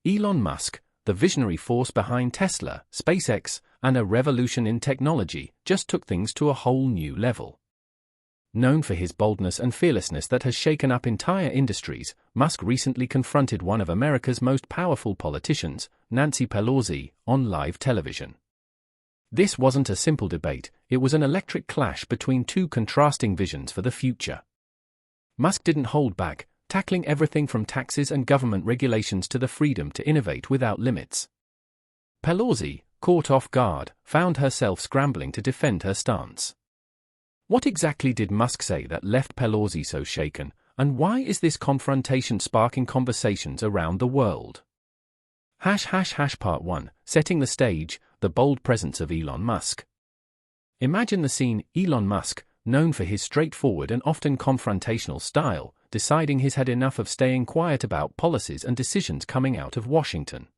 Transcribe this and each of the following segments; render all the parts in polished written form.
Elon Musk, the visionary force behind Tesla, SpaceX, and a revolution in technology, just took things to a whole new level. Known for his boldness and fearlessness that has shaken up entire industries, Musk recently confronted one of America's most powerful politicians, Nancy Pelosi, on live television. This wasn't a simple debate, it was an electric clash between two contrasting visions for the future. Musk didn't hold back, tackling everything from taxes and government regulations to the freedom to innovate without limits. Pelosi, caught off guard, found herself scrambling to defend her stance. What exactly did Musk say that left Pelosi so shaken, and why is this confrontation sparking conversations around the world? Part 1, Setting the Stage, the bold presence of Elon Musk. Imagine the scene: Elon Musk, known for his straightforward and often confrontational style, deciding he's had enough of staying quiet about policies and decisions coming out of Washington.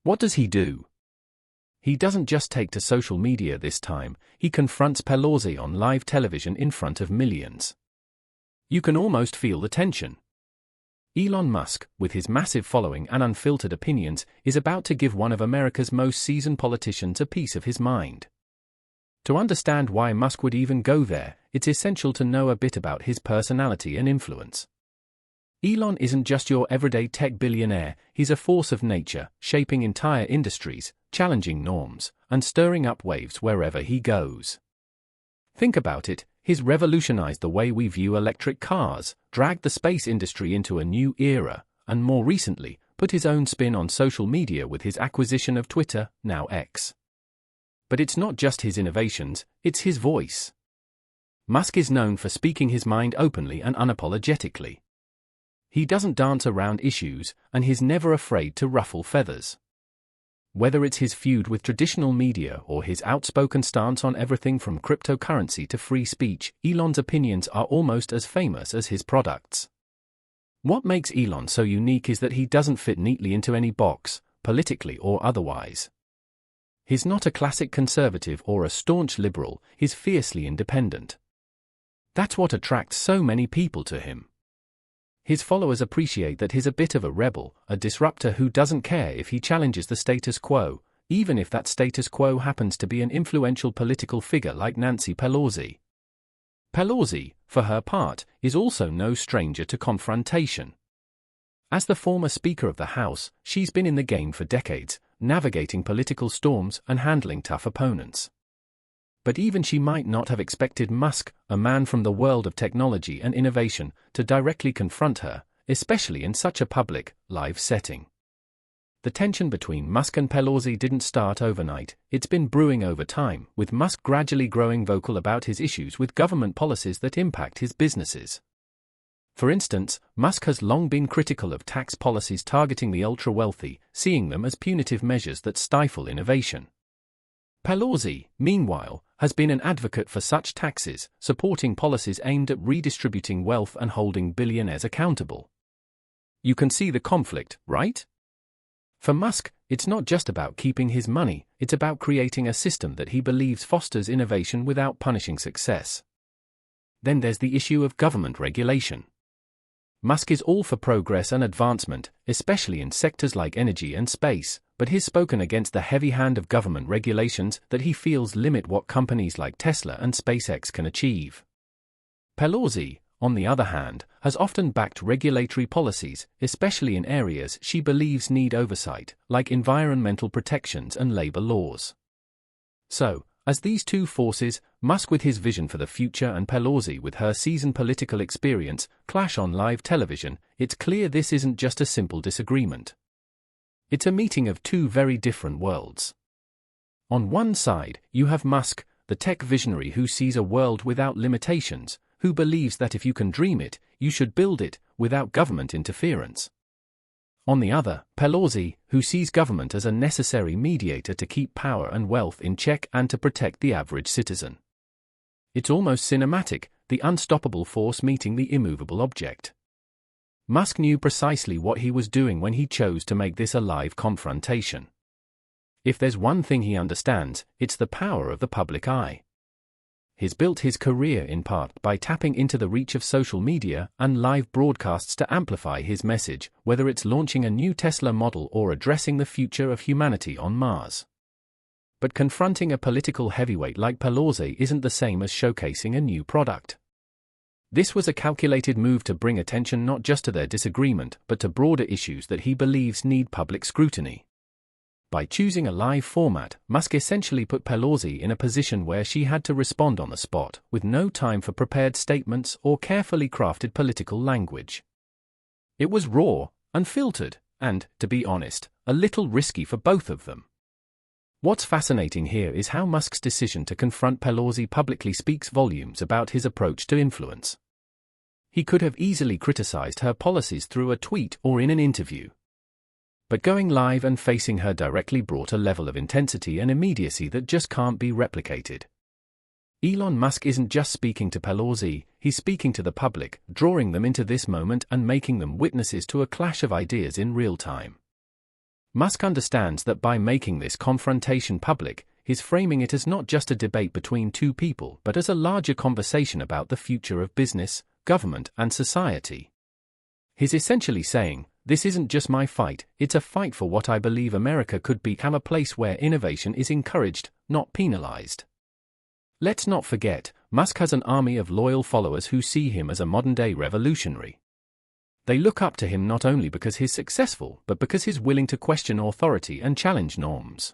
What does he do? He doesn't just take to social media this time, he confronts Pelosi on live television in front of millions. You can almost feel the tension. Elon Musk, with his massive following and unfiltered opinions, is about to give one of America's most seasoned politicians a piece of his mind. To understand why Musk would even go there, it's essential to know a bit about his personality and influence. Elon isn't just your everyday tech billionaire, he's a force of nature, shaping entire industries, challenging norms, and stirring up waves wherever he goes. Think about it, he's revolutionized the way we view electric cars, dragged the space industry into a new era, and more recently, put his own spin on social media with his acquisition of Twitter, now X. But it's not just his innovations, it's his voice. Musk is known for speaking his mind openly and unapologetically. He doesn't dance around issues, and he's never afraid to ruffle feathers. Whether it's his feud with traditional media or his outspoken stance on everything from cryptocurrency to free speech, Elon's opinions are almost as famous as his products. What makes Elon so unique is that he doesn't fit neatly into any box, politically or otherwise. He's not a classic conservative or a staunch liberal, he's fiercely independent. That's what attracts so many people to him. His followers appreciate that he's a bit of a rebel, a disruptor who doesn't care if he challenges the status quo, even if that status quo happens to be an influential political figure like Nancy Pelosi. Pelosi, for her part, is also no stranger to confrontation. As the former Speaker of the House, she's been in the game for decades, navigating political storms and handling tough opponents. But even she might not have expected Musk, a man from the world of technology and innovation, to directly confront her, especially in such a public, live setting. The tension between Musk and Pelosi didn't start overnight, it's been brewing over time, with Musk gradually growing vocal about his issues with government policies that impact his businesses. For instance, Musk has long been critical of tax policies targeting the ultra-wealthy, seeing them as punitive measures that stifle innovation. Pelosi, meanwhile, has been an advocate for such taxes, supporting policies aimed at redistributing wealth and holding billionaires accountable. You can see the conflict, right? For Musk, it's not just about keeping his money, it's about creating a system that he believes fosters innovation without punishing success. Then there's the issue of government regulation. Musk is all for progress and advancement, especially in sectors like energy and space, but he's spoken against the heavy hand of government regulations that he feels limit what companies like Tesla and SpaceX can achieve. Pelosi, on the other hand, has often backed regulatory policies, especially in areas she believes need oversight, like environmental protections and labor laws. So, as these two forces, Musk with his vision for the future and Pelosi with her seasoned political experience, clash on live television, it's clear this isn't just a simple disagreement. It's a meeting of two very different worlds. On one side, you have Musk, the tech visionary who sees a world without limitations, who believes that if you can dream it, you should build it, without government interference. On the other, Pelosi, who sees government as a necessary mediator to keep power and wealth in check and to protect the average citizen. It's almost cinematic, the unstoppable force meeting the immovable object. Musk knew precisely what he was doing when he chose to make this a live confrontation. If there's one thing he understands, it's the power of the public eye. He's built his career in part by tapping into the reach of social media and live broadcasts to amplify his message, whether it's launching a new Tesla model or addressing the future of humanity on Mars. But confronting a political heavyweight like Pelosi isn't the same as showcasing a new product. This was a calculated move to bring attention not just to their disagreement, but to broader issues that he believes need public scrutiny. By choosing a live format, Musk essentially put Pelosi in a position where she had to respond on the spot, with no time for prepared statements or carefully crafted political language. It was raw, unfiltered, and, to be honest, a little risky for both of them. What's fascinating here is how Musk's decision to confront Pelosi publicly speaks volumes about his approach to influence. He could have easily criticized her policies through a tweet or in an interview. But going live and facing her directly brought a level of intensity and immediacy that just can't be replicated. Elon Musk isn't just speaking to Pelosi, he's speaking to the public, drawing them into this moment and making them witnesses to a clash of ideas in real time. Musk understands that by making this confrontation public, he's framing it as not just a debate between two people but as a larger conversation about the future of business, government, and society. He's essentially saying, "This isn't just my fight, it's a fight for what I believe America could become, a place where innovation is encouraged, not penalized." Let's not forget, Musk has an army of loyal followers who see him as a modern-day revolutionary. They look up to him not only because he's successful, but because he's willing to question authority and challenge norms.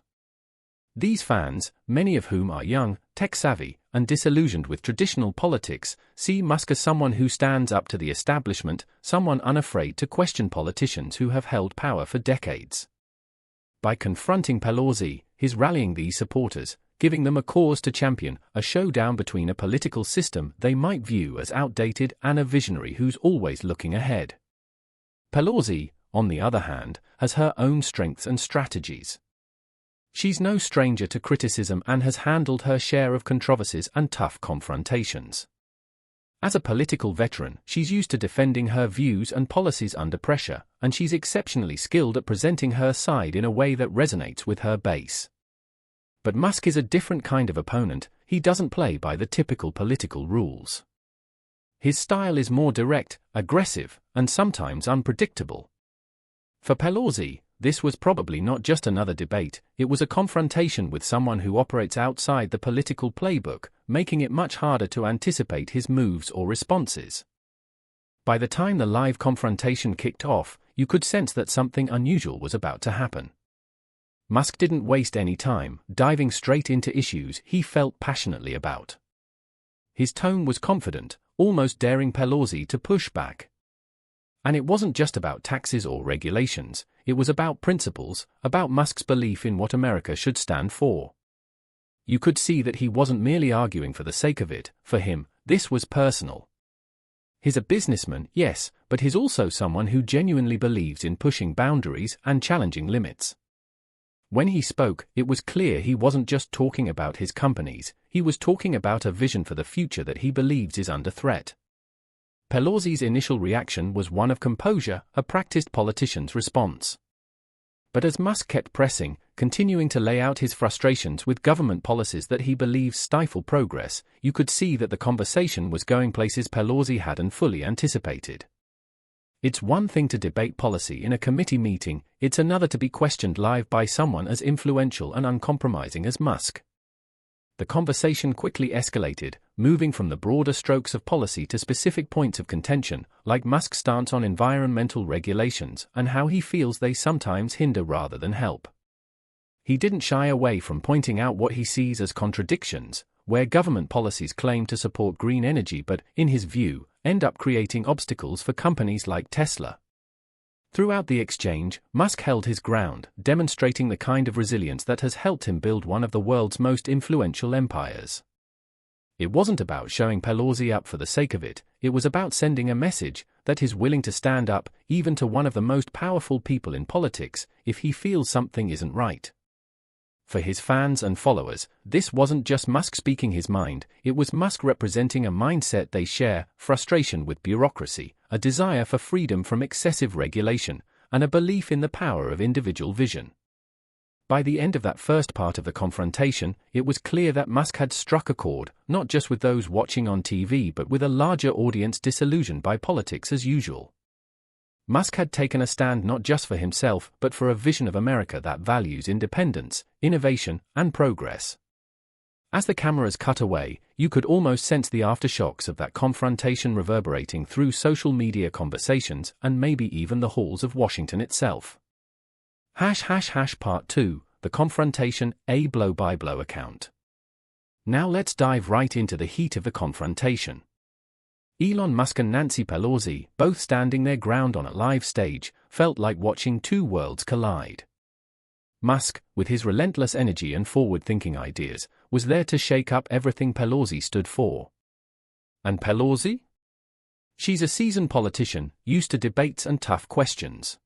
These fans, many of whom are young, tech-savvy, and disillusioned with traditional politics, see Musk as someone who stands up to the establishment, someone unafraid to question politicians who have held power for decades. By confronting Pelosi, he's rallying these supporters, giving them a cause to champion, a showdown between a political system they might view as outdated and a visionary who's always looking ahead. Pelosi, on the other hand, has her own strengths and strategies. She's no stranger to criticism and has handled her share of controversies and tough confrontations. As a political veteran, she's used to defending her views and policies under pressure, and she's exceptionally skilled at presenting her side in a way that resonates with her base. But Musk is a different kind of opponent. He doesn't play by the typical political rules. His style is more direct, aggressive, and sometimes unpredictable. For Pelosi, this was probably not just another debate, it was a confrontation with someone who operates outside the political playbook, making it much harder to anticipate his moves or responses. By the time the live confrontation kicked off, you could sense that something unusual was about to happen. Musk didn't waste any time, diving straight into issues he felt passionately about. His tone was confident, almost daring Pelosi to push back. And it wasn't just about taxes or regulations, it was about principles, about Musk's belief in what America should stand for. You could see that he wasn't merely arguing for the sake of it. For him, this was personal. He's a businessman, yes, but he's also someone who genuinely believes in pushing boundaries and challenging limits. When he spoke, it was clear he wasn't just talking about his companies, he was talking about a vision for the future that he believes is under threat. Pelosi's initial reaction was one of composure, a practiced politician's response. But as Musk kept pressing, continuing to lay out his frustrations with government policies that he believes stifle progress, you could see that the conversation was going places Pelosi hadn't fully anticipated. It's one thing to debate policy in a committee meeting, it's another to be questioned live by someone as influential and uncompromising as Musk. The conversation quickly escalated, moving from the broader strokes of policy to specific points of contention, like Musk's stance on environmental regulations and how he feels they sometimes hinder rather than help. He didn't shy away from pointing out what he sees as contradictions, where government policies claim to support green energy but, in his view, end up creating obstacles for companies like Tesla. Throughout the exchange, Musk held his ground, demonstrating the kind of resilience that has helped him build one of the world's most influential empires. It wasn't about showing Pelosi up for the sake of it, it was about sending a message that he's willing to stand up, even to one of the most powerful people in politics, if he feels something isn't right. For his fans and followers, this wasn't just Musk speaking his mind, it was Musk representing a mindset they share, frustration with bureaucracy, a desire for freedom from excessive regulation, and a belief in the power of individual vision. By the end of that first part of the confrontation, it was clear that Musk had struck a chord, not just with those watching on TV but with a larger audience disillusioned by politics as usual. Musk had taken a stand not just for himself but for a vision of America that values independence, innovation, and progress. As the cameras cut away, you could almost sense the aftershocks of that confrontation reverberating through social media conversations and maybe even the halls of Washington itself. Part 2, the confrontation, a blow-by-blow account. Now let's dive right into the heat of the confrontation. Elon Musk and Nancy Pelosi, both standing their ground on a live stage, felt like watching two worlds collide. Musk, with his relentless energy and forward-thinking ideas, was there to shake up everything Pelosi stood for. And Pelosi? She's a seasoned politician, used to debates and tough questions.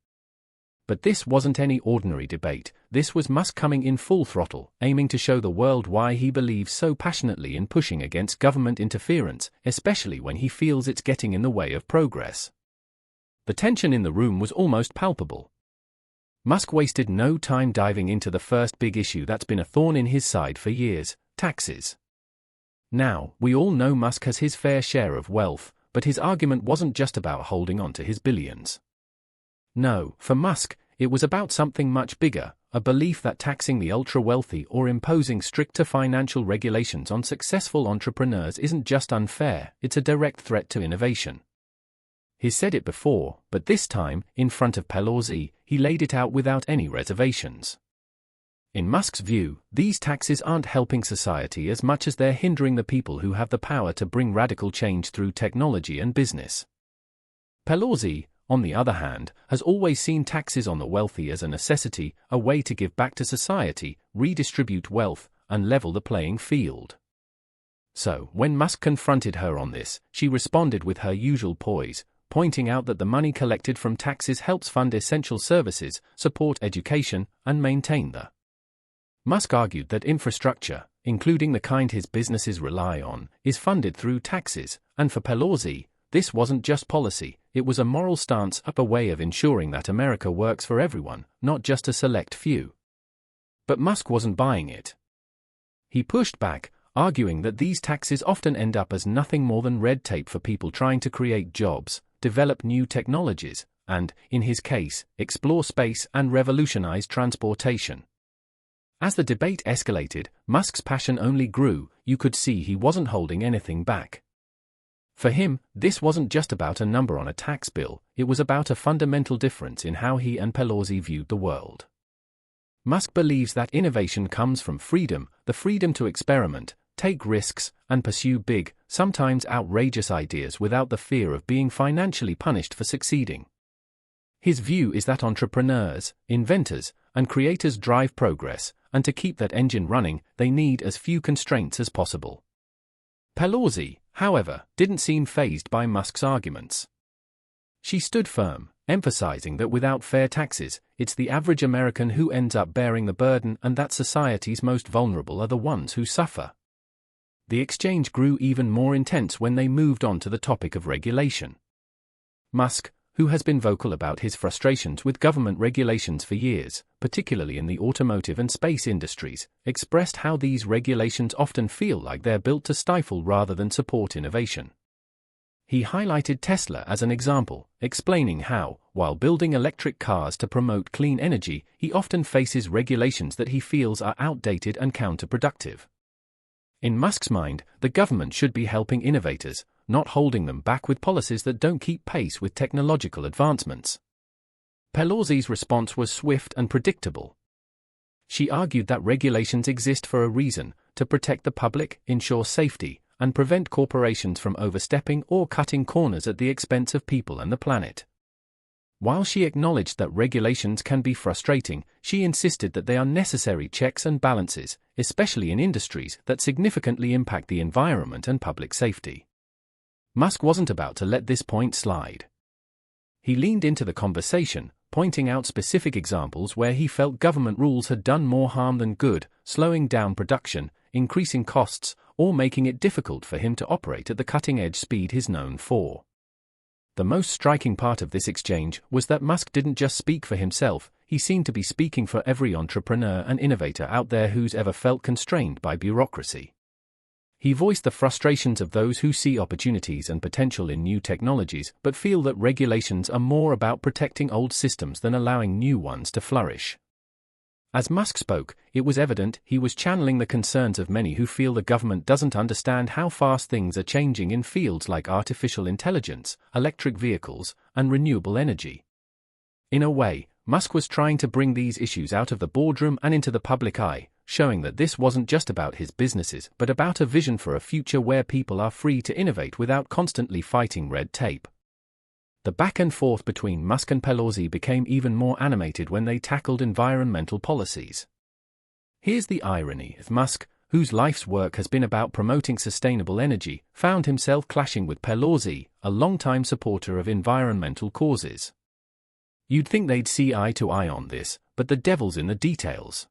But this wasn't any ordinary debate. This was Musk coming in full throttle, aiming to show the world why he believes so passionately in pushing against government interference, especially when he feels it's getting in the way of progress. The tension in the room was almost palpable. Musk wasted no time diving into the first big issue that's been a thorn in his side for years: taxes. Now, we all know Musk has his fair share of wealth, but his argument wasn't just about holding on to his billions. No, for Musk, it was about something much bigger, a belief that taxing the ultra-wealthy or imposing stricter financial regulations on successful entrepreneurs isn't just unfair, it's a direct threat to innovation. He's said it before, but this time, in front of Pelosi, he laid it out without any reservations. In Musk's view, these taxes aren't helping society as much as they're hindering the people who have the power to bring radical change through technology and business. Pelosi, on the other hand, has always seen taxes on the wealthy as a necessity, a way to give back to society, redistribute wealth, and level the playing field. So, when Musk confronted her on this, she responded with her usual poise, pointing out that the money collected from taxes helps fund essential services, support education, and maintain the. Musk argued that infrastructure, including the kind his businesses rely on, is funded through taxes, and for Pelosi, this wasn't just policy, it was a moral stance, a way of ensuring that America works for everyone, not just a select few. But Musk wasn't buying it. He pushed back, arguing that these taxes often end up as nothing more than red tape for people trying to create jobs, develop new technologies, and, in his case, explore space and revolutionize transportation. As the debate escalated, Musk's passion only grew. You could see he wasn't holding anything back. For him, this wasn't just about a number on a tax bill, it was about a fundamental difference in how he and Pelosi viewed the world. Musk believes that innovation comes from freedom, the freedom to experiment, take risks, and pursue big, sometimes outrageous ideas without the fear of being financially punished for succeeding. His view is that entrepreneurs, inventors, and creators drive progress, and to keep that engine running, they need as few constraints as possible. Pelosi, however, didn't seem fazed by Musk's arguments. She stood firm, emphasizing that without fair taxes, it's the average American who ends up bearing the burden and that society's most vulnerable are the ones who suffer. The exchange grew even more intense when they moved on to the topic of regulation. Musk, who has been vocal about his frustrations with government regulations for years, particularly in the automotive and space industries, expressed how these regulations often feel like they're built to stifle rather than support innovation. He highlighted Tesla as an example, explaining how, while building electric cars to promote clean energy, he often faces regulations that he feels are outdated and counterproductive. In Musk's mind, the government should be helping innovators, not holding them back with policies that don't keep pace with technological advancements. Pelosi's response was swift and predictable. She argued that regulations exist for a reason, to protect the public, ensure safety, and prevent corporations from overstepping or cutting corners at the expense of people and the planet. While she acknowledged that regulations can be frustrating, she insisted that they are necessary checks and balances, especially in industries that significantly impact the environment and public safety. Musk wasn't about to let this point slide. He leaned into the conversation, pointing out specific examples where he felt government rules had done more harm than good, slowing down production, increasing costs, or making it difficult for him to operate at the cutting-edge speed he's known for. The most striking part of this exchange was that Musk didn't just speak for himself, he seemed to be speaking for every entrepreneur and innovator out there who's ever felt constrained by bureaucracy. He voiced the frustrations of those who see opportunities and potential in new technologies but feel that regulations are more about protecting old systems than allowing new ones to flourish. As Musk spoke, it was evident he was channeling the concerns of many who feel the government doesn't understand how fast things are changing in fields like artificial intelligence, electric vehicles, and renewable energy. In a way, Musk was trying to bring these issues out of the boardroom and into the public eye, showing that this wasn't just about his businesses but about a vision for a future where people are free to innovate without constantly fighting red tape. The back and forth between Musk and Pelosi became even more animated when they tackled environmental policies. Here's the irony: Musk, whose life's work has been about promoting sustainable energy, found himself clashing with Pelosi, a longtime supporter of environmental causes. You'd think they'd see eye to eye on this, but the devil's in the details.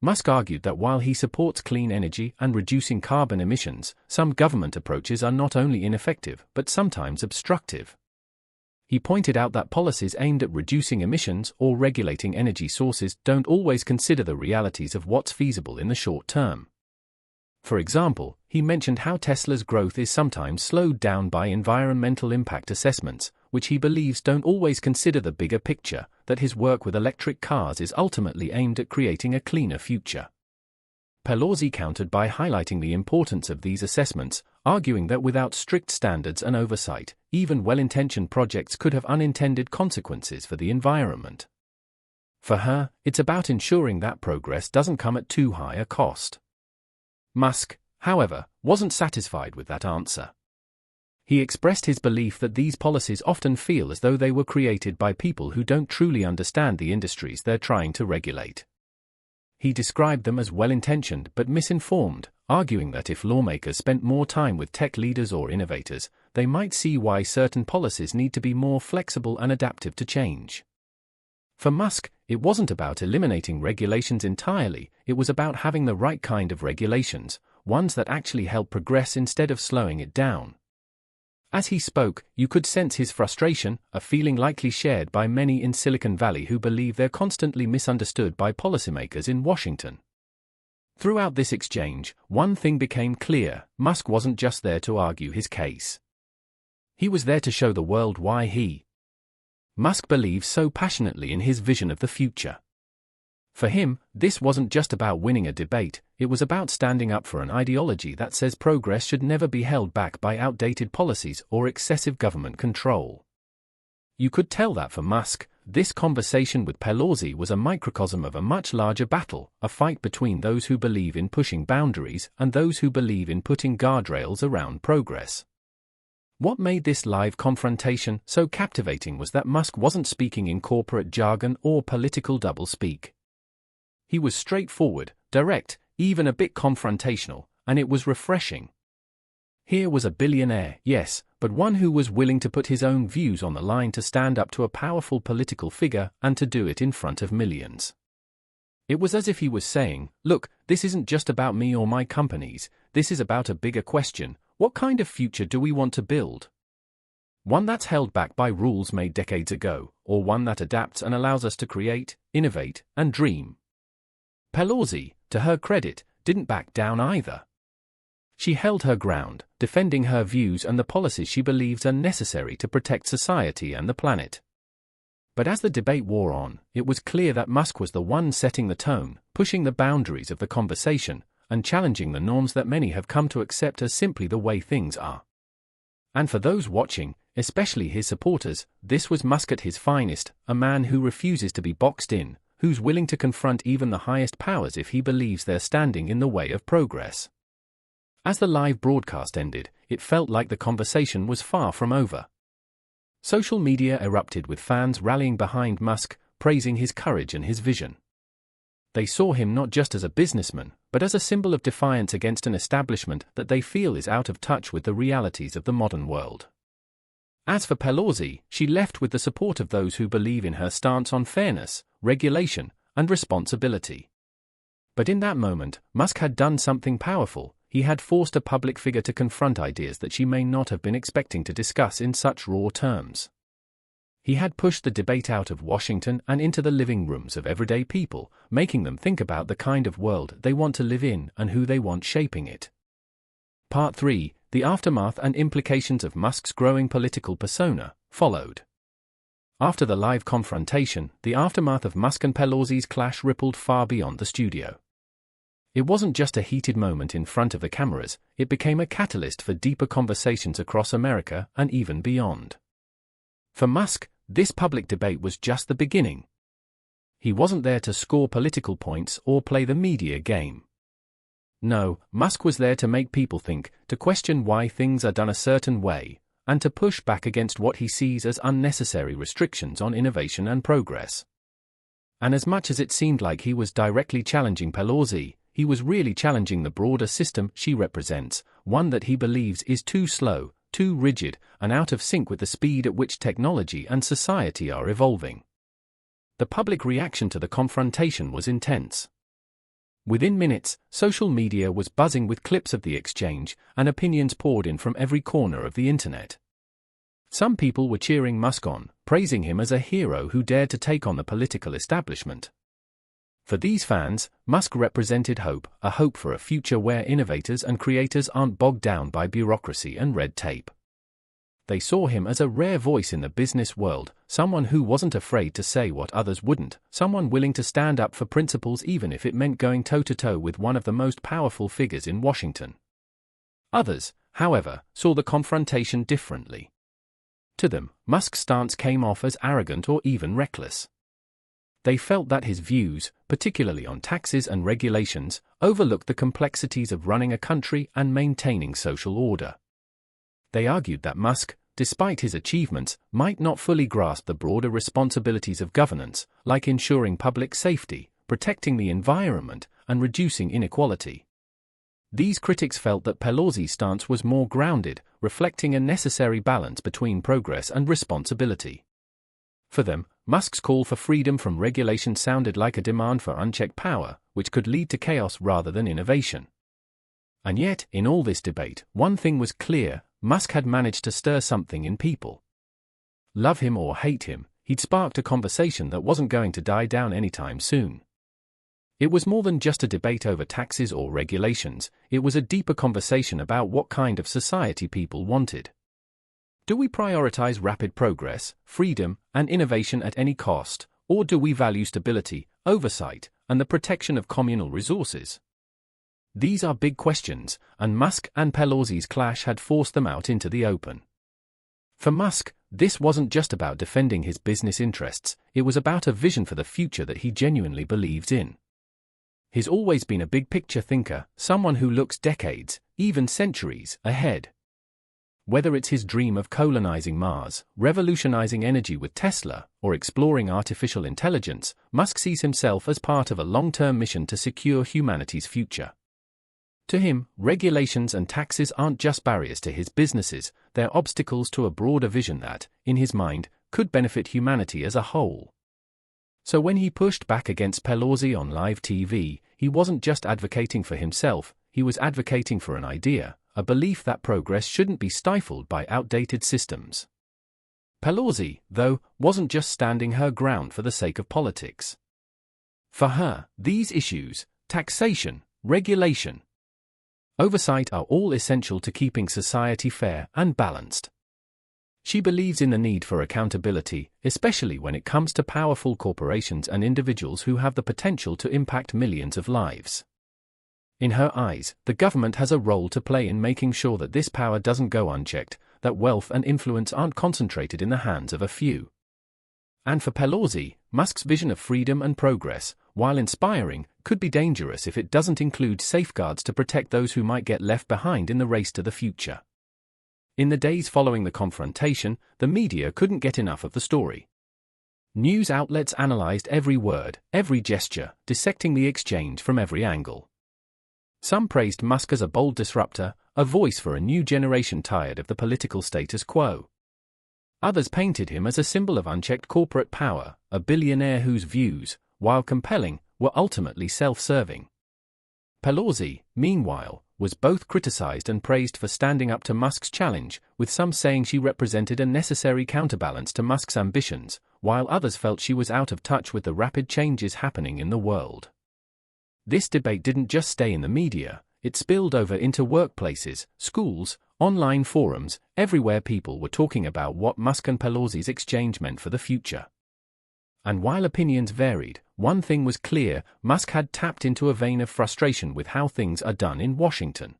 Musk argued that while he supports clean energy and reducing carbon emissions, some government approaches are not only ineffective but sometimes obstructive. He pointed out that policies aimed at reducing emissions or regulating energy sources don't always consider the realities of what's feasible in the short term. For example, he mentioned how Tesla's growth is sometimes slowed down by environmental impact assessments, which he believes don't always consider the bigger picture, that his work with electric cars is ultimately aimed at creating a cleaner future. Pelosi countered by highlighting the importance of these assessments, arguing that without strict standards and oversight, even well-intentioned projects could have unintended consequences for the environment. For her, it's about ensuring that progress doesn't come at too high a cost. Musk, however, wasn't satisfied with that answer. He expressed his belief that these policies often feel as though they were created by people who don't truly understand the industries they're trying to regulate. He described them as well-intentioned but misinformed, arguing that if lawmakers spent more time with tech leaders or innovators, they might see why certain policies need to be more flexible and adaptive to change. For Musk, it wasn't about eliminating regulations entirely, it was about having the right kind of regulations, ones that actually help progress instead of slowing it down. As he spoke, you could sense his frustration, a feeling likely shared by many in Silicon Valley who believe they're constantly misunderstood by policymakers in Washington. Throughout this exchange, one thing became clear: Musk wasn't just there to argue his case. He was there to show the world why Musk believes so passionately in his vision of the future. For him, this wasn't just about winning a debate, it was about standing up for an ideology that says progress should never be held back by outdated policies or excessive government control. You could tell that for Musk, this conversation with Pelosi was a microcosm of a much larger battle, a fight between those who believe in pushing boundaries and those who believe in putting guardrails around progress. What made this live confrontation so captivating was that Musk wasn't speaking in corporate jargon or political doublespeak. He was straightforward, direct, even a bit confrontational, and it was refreshing. Here was a billionaire, yes, but one who was willing to put his own views on the line to stand up to a powerful political figure and to do it in front of millions. It was as if he was saying, look, this isn't just about me or my companies, this is about a bigger question: what kind of future do we want to build? One that's held back by rules made decades ago, or one that adapts and allows us to create, innovate, and dream? Pelosi, to her credit, didn't back down either. She held her ground, defending her views and the policies she believes are necessary to protect society and the planet. But as the debate wore on, it was clear that Musk was the one setting the tone, pushing the boundaries of the conversation, and challenging the norms that many have come to accept as simply the way things are. And for those watching, especially his supporters, this was Musk at his finest, a man who refuses to be boxed in, who's willing to confront even the highest powers if he believes they're standing in the way of progress. As the live broadcast ended, it felt like the conversation was far from over. Social media erupted with fans rallying behind Musk, praising his courage and his vision. They saw him not just as a businessman, but as a symbol of defiance against an establishment that they feel is out of touch with the realities of the modern world. As for Pelosi, she left with the support of those who believe in her stance on fairness, regulation, and responsibility. But in that moment, Musk had done something powerful. He had forced a public figure to confront ideas that she may not have been expecting to discuss in such raw terms. He had pushed the debate out of Washington and into the living rooms of everyday people, making them think about the kind of world they want to live in and who they want shaping it. Part 3, the aftermath and implications of Musk's growing political persona, followed. After the live confrontation, the aftermath of Musk and Pelosi's clash rippled far beyond the studio. It wasn't just a heated moment in front of the cameras, it became a catalyst for deeper conversations across America and even beyond. For Musk, this public debate was just the beginning. He wasn't there to score political points or play the media game. No, Musk was there to make people think, to question why things are done a certain way, and to push back against what he sees as unnecessary restrictions on innovation and progress. And as much as it seemed like he was directly challenging Pelosi, he was really challenging the broader system she represents, one that he believes is too slow, too rigid, and out of sync with the speed at which technology and society are evolving. The public reaction to the confrontation was intense. Within minutes, social media was buzzing with clips of the exchange, and opinions poured in from every corner of the internet. Some people were cheering Musk on, praising him as a hero who dared to take on the political establishment. For these fans, Musk represented hope, a hope for a future where innovators and creators aren't bogged down by bureaucracy and red tape. They saw him as a rare voice in the business world, someone who wasn't afraid to say what others wouldn't, someone willing to stand up for principles even if it meant going toe-to-toe with one of the most powerful figures in Washington. Others, however, saw the confrontation differently. To them, Musk's stance came off as arrogant or even reckless. They felt that his views, particularly on taxes and regulations, overlooked the complexities of running a country and maintaining social order. They argued that Musk, despite his achievements, might not fully grasp the broader responsibilities of governance, like ensuring public safety, protecting the environment, and reducing inequality. These critics felt that Pelosi's stance was more grounded, reflecting a necessary balance between progress and responsibility. For them, Musk's call for freedom from regulation sounded like a demand for unchecked power, which could lead to chaos rather than innovation. And yet, in all this debate, one thing was clear: Musk had managed to stir something in people. Love him or hate him, he'd sparked a conversation that wasn't going to die down anytime soon. It was more than just a debate over taxes or regulations, it was a deeper conversation about what kind of society people wanted. Do we prioritize rapid progress, freedom, and innovation at any cost, or do we value stability, oversight, and the protection of communal resources? These are big questions, and Musk and Pelosi's clash had forced them out into the open. For Musk, this wasn't just about defending his business interests, it was about a vision for the future that he genuinely believes in. He's always been a big-picture thinker, someone who looks decades, even centuries, ahead. Whether it's his dream of colonizing Mars, revolutionizing energy with Tesla, or exploring artificial intelligence, Musk sees himself as part of a long-term mission to secure humanity's future. To him, regulations and taxes aren't just barriers to his businesses, they're obstacles to a broader vision that, in his mind, could benefit humanity as a whole. So when he pushed back against Pelosi on live TV, he wasn't just advocating for himself, he was advocating for an idea, a belief that progress shouldn't be stifled by outdated systems. Pelosi, though, wasn't just standing her ground for the sake of politics. For her, these issues, taxation, regulation, oversight are all essential to keeping society fair and balanced. She believes in the need for accountability, especially when it comes to powerful corporations and individuals who have the potential to impact millions of lives. In her eyes, the government has a role to play in making sure that this power doesn't go unchecked, that wealth and influence aren't concentrated in the hands of a few. And for Pelosi, Musk's vision of freedom and progress, while inspiring, could be dangerous if it doesn't include safeguards to protect those who might get left behind in the race to the future. In the days following the confrontation, the media couldn't get enough of the story. News outlets analyzed every word, every gesture, dissecting the exchange from every angle. Some praised Musk as a bold disruptor, a voice for a new generation tired of the political status quo. Others painted him as a symbol of unchecked corporate power, a billionaire whose views, while compelling, were ultimately self-serving. Pelosi, meanwhile, was both criticized and praised for standing up to Musk's challenge, with some saying she represented a necessary counterbalance to Musk's ambitions, while others felt she was out of touch with the rapid changes happening in the world. This debate didn't just stay in the media, it spilled over into workplaces, schools, online forums, everywhere people were talking about what Musk and Pelosi's exchange meant for the future. And while opinions varied, one thing was clear: Musk had tapped into a vein of frustration with how things are done in Washington.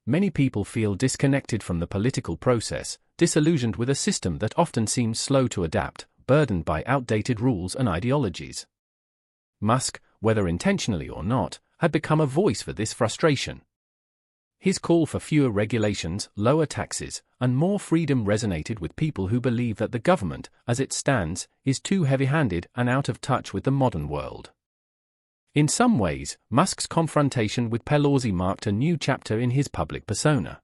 Many people feel disconnected from the political process, disillusioned with a system that often seems slow to adapt, burdened by outdated rules and ideologies. Musk, whether intentionally or not, had become a voice for this frustration. His call for fewer regulations, lower taxes, and more freedom resonated with people who believe that the government, as it stands, is too heavy-handed and out of touch with the modern world. In some ways, Musk's confrontation with Pelosi marked a new chapter in his public persona.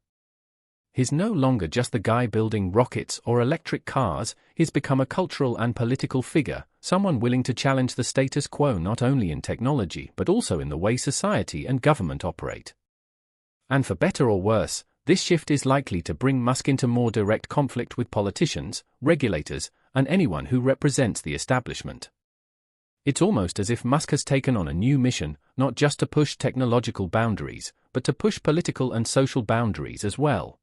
He's no longer just the guy building rockets or electric cars, he's become a cultural and political figure, someone willing to challenge the status quo not only in technology but also in the way society and government operate. And for better or worse, this shift is likely to bring Musk into more direct conflict with politicians, regulators, and anyone who represents the establishment. It's almost as if Musk has taken on a new mission, not just to push technological boundaries, but to push political and social boundaries as well.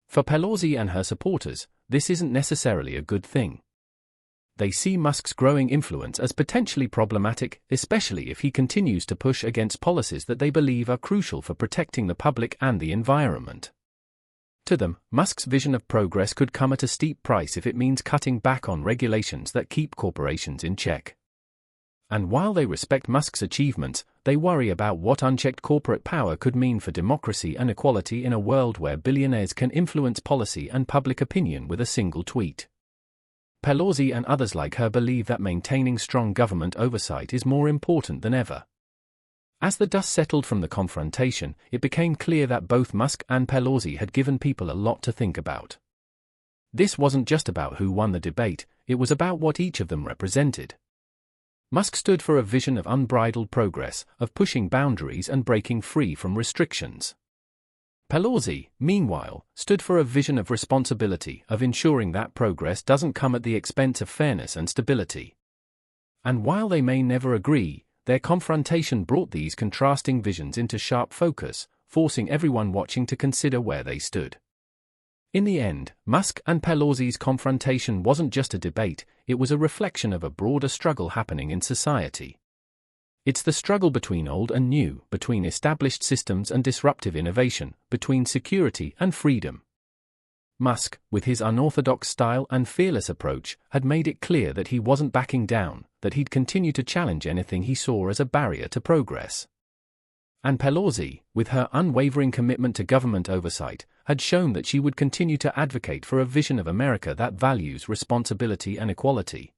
For Pelosi and her supporters, this isn't necessarily a good thing. They see Musk's growing influence as potentially problematic, especially if he continues to push against policies that they believe are crucial for protecting the public and the environment. To them, Musk's vision of progress could come at a steep price if it means cutting back on regulations that keep corporations in check. And while they respect Musk's achievements, they worry about what unchecked corporate power could mean for democracy and equality in a world where billionaires can influence policy and public opinion with a single tweet. Pelosi and others like her believe that maintaining strong government oversight is more important than ever. As the dust settled from the confrontation, it became clear that both Musk and Pelosi had given people a lot to think about. This wasn't just about who won the debate, it was about what each of them represented. Musk stood for a vision of unbridled progress, of pushing boundaries and breaking free from restrictions. Pelosi, meanwhile, stood for a vision of responsibility, of ensuring that progress doesn't come at the expense of fairness and stability. And while they may never agree, their confrontation brought these contrasting visions into sharp focus, forcing everyone watching to consider where they stood. In the end, Musk and Pelosi's confrontation wasn't just a debate, it was a reflection of a broader struggle happening in society. It's the struggle between old and new, between established systems and disruptive innovation, between security and freedom. Musk, with his unorthodox style and fearless approach, had made it clear that he wasn't backing down, that he'd continue to challenge anything he saw as a barrier to progress. And Pelosi, with her unwavering commitment to government oversight, had shown that she would continue to advocate for a vision of America that values responsibility and equality.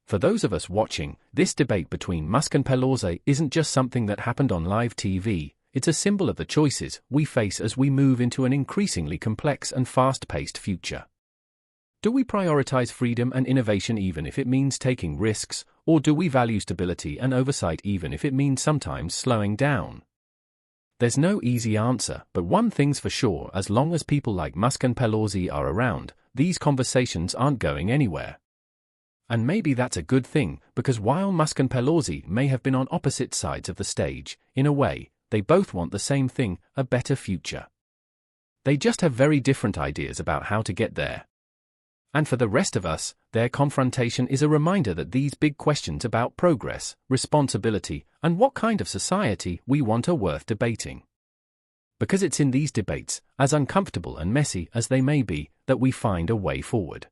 For those of us watching, this debate between Musk and Pelosi isn't just something that happened on live TV, it's a symbol of the choices we face as we move into an increasingly complex and fast-paced future. Do we prioritize freedom and innovation even if it means taking risks, or do we value stability and oversight even if it means sometimes slowing down? There's no easy answer, but one thing's for sure: as long as people like Musk and Pelosi are around, these conversations aren't going anywhere. And maybe that's a good thing, because while Musk and Pelosi may have been on opposite sides of the stage, in a way, they both want the same thing: a better future. They just have very different ideas about how to get there. And for the rest of us, their confrontation is a reminder that these big questions about progress, responsibility, and what kind of society we want are worth debating. Because it's in these debates, as uncomfortable and messy as they may be, that we find a way forward.